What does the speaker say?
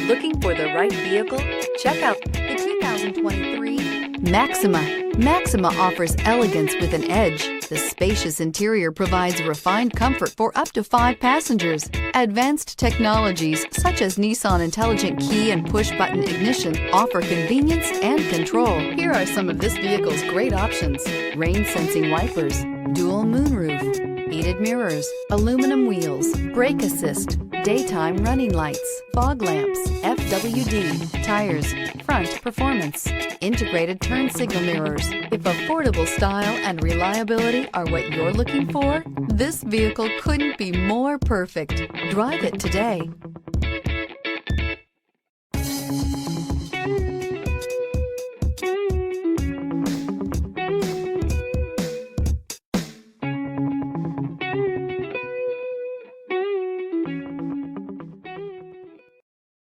Looking for the right vehicle? Check out the 2023 Maxima. Maxima offers elegance with an edge. The spacious interior provides refined comfort for up to 5 passengers. Advanced technologies such as Nissan Intelligent Key and Push-Button Ignition offer convenience and control. Here are some of this vehicle's great options: rain-sensing wipers, dual moonroof, heated mirrors, aluminum wheels, brake assist, daytime running lights, fog lamps, FWD, tires, front performance, integrated turn signal mirrors. If affordable style and reliability are what you're looking for, this vehicle couldn't be more perfect. Drive it today.